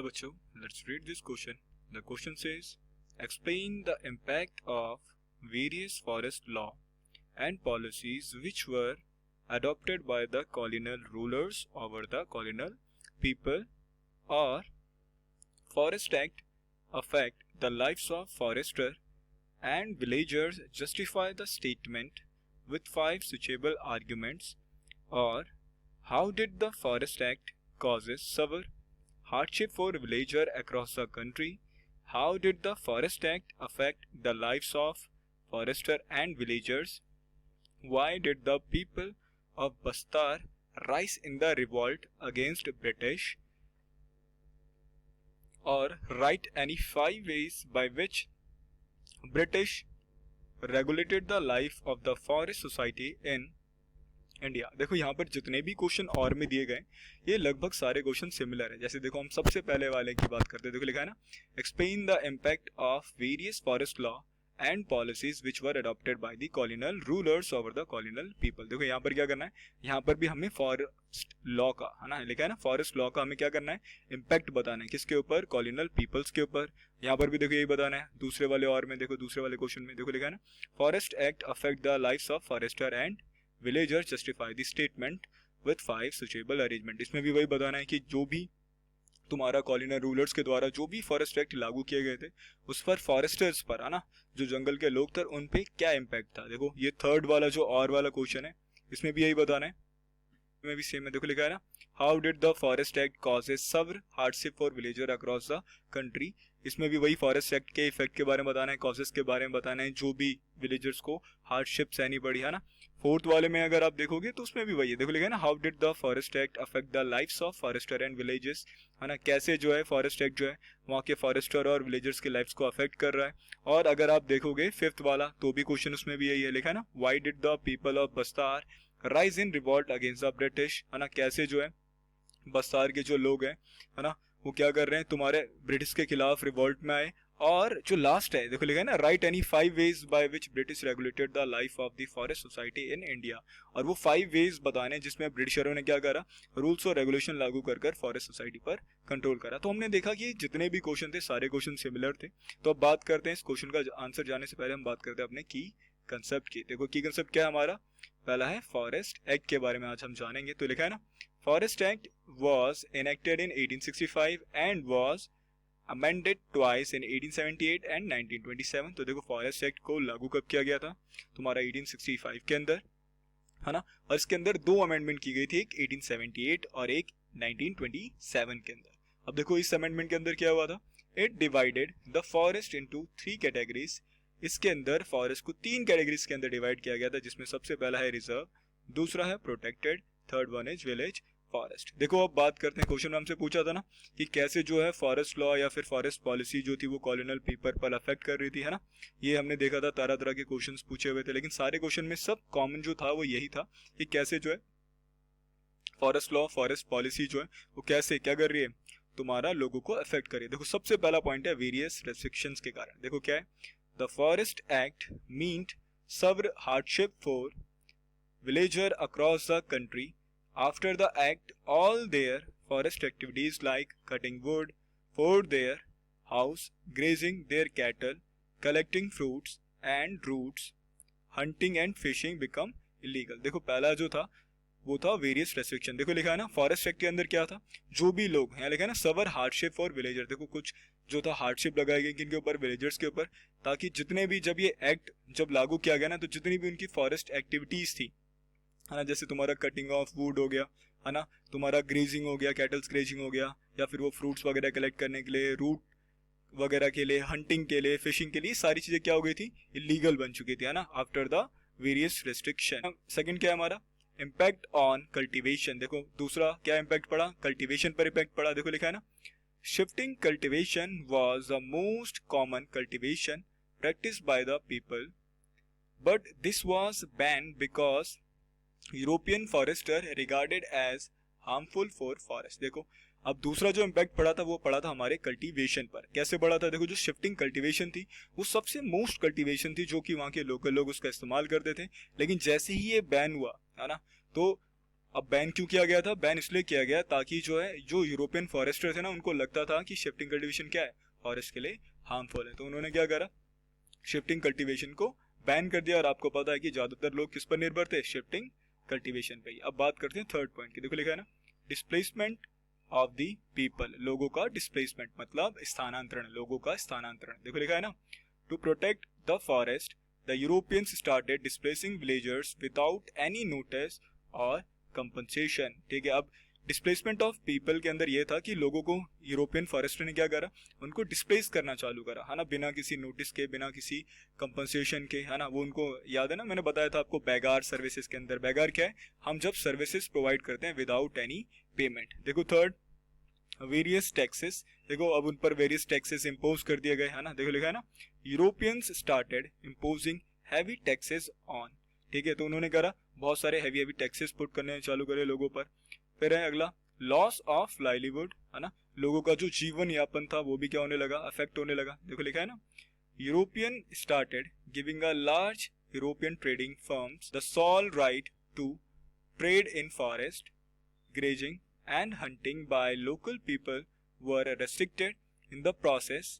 बच्चों, let's read this question. The question says, explain the impact of various forest law and policies which were adopted by the colonial rulers over the colonial people, or Forest Act affect the lives of forester and villagers. Justify the statement with 5 suitable arguments. Or how did the Forest Act causes severe hardship for villager across the country? How did the Forest Act affect the lives of forester and villagers? Why did the people of Bastar rise in the revolt against British? Or write any 5 ways by which British regulated the life of the forest society in India. देखो यहाँ पर जितने भी question और में दिए गए ये लगभग सारे क्वेश्चन सिमिलर है। जैसे देखो हम सबसे पहले वाले की बात करते हैं, देखो लिखा है ना, explain the impact of various forest law and policies which were adopted by the colonial rulers over the colonial people. देखो यहाँ पर क्या करना है, यहाँ पर भी हमें फॉरेस्ट लॉ का है ना, लिखा है ना, फॉरेस्ट लॉ का हमें क्या करना है, इम्पैक्ट बताना है, किसके ऊपर, कॉलोनियल पीपल्स के ऊपर। यहाँ पर भी देखो यही बताना है। दूसरे वाले और में देखो, दूसरे वाले क्वेश्चन में देखो लिखा है ना, forest act affect the lives of forester and villagers, justify the statement with 5 suitable arrangement. इसमें भी वही बताना है कि जो भी तुम्हारा कॉलोनियल रूलर्स के द्वारा जो भी फॉरेस्ट एक्ट लागू किए गए थे उस पर फॉरेस्टर्स पर, है ना, जो जंगल के लोग थे उन पे क्या इम्पैक्ट था। देखो ये थर्ड वाला जो और वाला क्वेश्चन है इसमें भी यही बताना है, में भी सेम है। देखो लिखा है ना, how did the forest act causes severe hardship for villager across the country. इसमें भी वही फॉरेस्ट एक्ट के इफेक्ट के बारे में बताना है, कॉजेज के बारे में बताना है, जो भी विलेजर्स को हार्डशिप सहनी पड़ी, है ना। फोर्थ वाले में अगर आप देखोगे तो उसमें भी वही है। देखो लिखा है ना, how did the forest act affect the lives of forester and villages, है ना, कैसे जो है फॉरेस्ट एक्ट जो है वहाँ के फॉरेस्टर और विलेजर्स के लाइव्स को अफेक्ट कर रहा है। और अगर आप देखोगे फिफ्थ वाला तो भी क्वेश्चन उसमें भी यही है, लिखा है ना, why did the people of Bastar rise in revolt against the British, है ना, कैसे जो है बस्तार के जो लोग हैं, है ना, वो क्या कर रहे हैं, तुम्हारे ब्रिटिश के खिलाफ रिवॉल्ट में आए। और जो लास्ट है देखो लिखा है ना, right any 5 veg by which British regulated the life of the forest society in India. और वो 5 वेज बताने जिसमें ब्रिटिशरों ने क्या करा, रूल्स और रेगुलेशन लागू कर फॉरेस्ट सोसाइटी पर कंट्रोल करा। तो हमने देखा कि जितने भी क्वेश्चन थे सारे क्वेश्चन सिमिलर थे। तो अब बात करते हैं इस क्वेश्चन का आंसर जाने से पहले हम बात करते हैं अपने की कंसेप्ट की। देखो की कंसेप्ट क्या है हमारा, पहला है फॉरेस्ट एक्ट के बारे में आज हम जानेंगे। तो लिखा है ना, forest act was enacted in 1865 and was amended twice in 1878 and 1927। तो देखो फॉरेस्ट एक्ट को लागू कब किया गया था, तुम्हारा 1865 के अंदर, है ना, और इसके अंदर 2 अमेंडमेंट की गई थी, एक 1878 और एक 1927 के अंदर। अब देखो इस अमेंडमेंट के अंदर क्या हुआ था, it divided the forest into 3 categories. इसके अंदर फॉरेस्ट को 3 कैटेगरीज के अंदर डिवाइड किया गया था, जिसमें सबसे पहला है रिजर्व, दूसरा है protected, third one is village forest. देखो अब बात करते हैं, क्वेश्चन में हमसे पूछा था ना कि कैसे जो है फॉरेस्ट लॉ या फिर फॉरेस्ट पॉलिसी जो थी वो कॉलोनियल पीपल पर अफेक्ट कर रही थी, है ना। ये हमने देखा था, तरह तरह के क्वेश्चंस पूछे हुए थे, लेकिन सारे क्वेश्चन में सब कॉमन जो था वो यही था कि कैसे जो है फॉरेस्ट लॉ, फॉरेस्ट पॉलिसी जो है वो कैसे क्या कर रही है, तुम्हारा लोगों को अफेक्ट कर रही है। देखो सबसे पहला पॉइंट है वेरियस रेस्ट्रिक्शंस के कारण। देखो क्या है, the forest act meant severe hardship for villager across the country. After the act, all their forest activities like cutting wood for their house, grazing their cattle, collecting fruits and roots, hunting and fishing become illegal. देखो पहला जो था वो था various restriction. देखो लिखा है ना, फॉरेस्ट एक्ट के अंदर क्या था, जो भी लोग हैं, लिखा है ना, सवर हार्डशिप फॉर विलेजर। देखो कुछ जो था हार्डशिप लगाई गई किनके ऊपर, विलेजर्स के ऊपर, ताकि जितने भी जब ये एक्ट जब लागू किया गया ना तो जितनी भी उनकी फॉरेस्ट एक्टिविटीज थी, है ना, जैसे तुम्हारा कटिंग ऑफ वुड हो गया, है ना, तुम्हारा ग्रेजिंग हो गया, कैटल्स ग्रेजिंग हो गया, या फिर वो फ्रूट्स वगैरह कलेक्ट करने के लिए, रूट वगैरह के लिए, हंटिंग के लिए, फिशिंग के लिए, सारी चीजें क्या हो गई थी, इलीगल बन चुकी थी, है ना, after the various restriction. Second क्या है हमारा, इम्पैक्ट ऑन कल्टीवेशन। देखो दूसरा क्या इम्पैक्ट पड़ा, कल्टीवेशन पर इम्पैक्ट पड़ा। देखो लिखा है ना, shifting cultivation was the most common cultivation practiced by the people, but this was banned because European forester regarded as harmful for forest। देखो अब दूसरा जो इम्पैक्ट पड़ा था वो पड़ा था हमारे कल्टीवेशन पर। कैसे पड़ा था, देखो जो शिफ्टिंग कल्टीवेशन थी वो सबसे मोस्ट कल्टीवेशन थी जो कि वहाँ के लोकल लोग उसका इस्तेमाल करते थे, लेकिन जैसे ही ये बैन हुआ, है ना, तो अब बैन क्यों किया गया था? बैन इसलिए किया गया ताकि जो है जो यूरोपियन फॉरेस्टर थे ना, उनको लगता था कि शिफ्टिंग कल्टीवेशन क्या है, फॉरेस्ट के लिए हार्मफुल है, तो उन्होंने क्या करा, शिफ्टिंग कल्टीवेशन को बैन कर दिया। और आपको पता है कि ज्यादातर लोग किस पर निर्भर थे, शिफ्टिंग कल्टीवेशन पे ही। अब बात करते हैं थर्ड पॉइंट की। देखो लिखा है ना, डिस्प्लेसमेंट ऑफ द पीपल, लोगों का डिस्प्लेसमेंट मतलब स्थानांतरण, लोगों का स्थानांतरण। देखो लिखा है ना, to protect the forest the Europeans started displacing villagers without any notice और कंपनसेशन। ठीक है, अब डिस्प्लेसमेंट ऑफ पीपल के अंदर यह था कि लोगों को यूरोपियन फॉरेस्टर ने क्या करा, उनको डिस्प्लेस करना चालू करा, है ना, बिना किसी नोटिस के, बिना किसी कंपनसेशन के, है ना। वो उनको याद है ना, मैंने बताया था आपको बैगार सर्विसेज के अंदर। बैगार क्या है, हम जब सर्विसेज प्रोवाइड करते हैं विदाउट एनी पेमेंट। देखो थर्ड, वेरियस टैक्सेस। देखो अब उन पर वेरियस टैक्सेस इम्पोज कर दिए गए, है ना। देखो लिखा है ना, Europeans started imposing heavy taxes on. ठीक है, तो उन्होंने करा बहुत सारे हैवी हैवी टैक्सेस पुट करने चालू करे लोगों पर। फिर है अगला, लॉस ऑफ लाइवलीहुड, है ना, लोगों का जो जीवन यापन था वो भी क्या होने लगा, अफेक्ट होने लगा। देखो लिखा है ना, European started giving a large European trading firms the sole right to trade in forest, grazing and hunting by local people were restricted. In the process,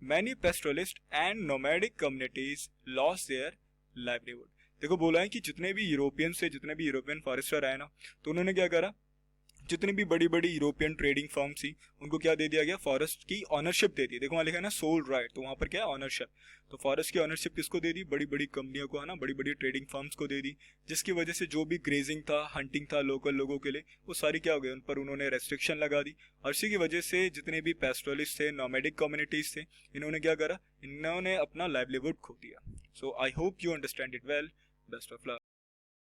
many pastoralist and nomadic communities lost their livelihood. देखो बोला है कि जितने भी European से, जितने भी European forester आए ना, तो उन्होंने क्या करा, जितनी भी बड़ी बड़ी यूरोपियन ट्रेडिंग फर्म थी उनको क्या दे दिया गया, फॉरेस्ट की ऑनरशिप दे दी। देखो वहाँ लिखा है ना सोल राइट, तो वहाँ पर क्या है, ऑनरशिप। तो फॉरेस्ट की ऑनरशिप किसको दे दी, बड़ी बड़ी कंपनियों को, है ना, बड़ी बड़ी ट्रेडिंग फर्म्स को दे दी, जिसकी वजह से जो भी ग्रेजिंग था, हंटिंग था लोकल लोगों के लिए, वो सारी क्या हो गई, उन पर उन्होंने रेस्ट्रिक्शन लगा दी। और इसी की वजह से जितने भी पेस्टोरलिस्ट थे, नोमैडिक कम्युनिटीज थे, इन्होंने क्या करा, इन्होंने अपना लाइवलीहुड खो दिया। So I hope you understand it well. Best of luck.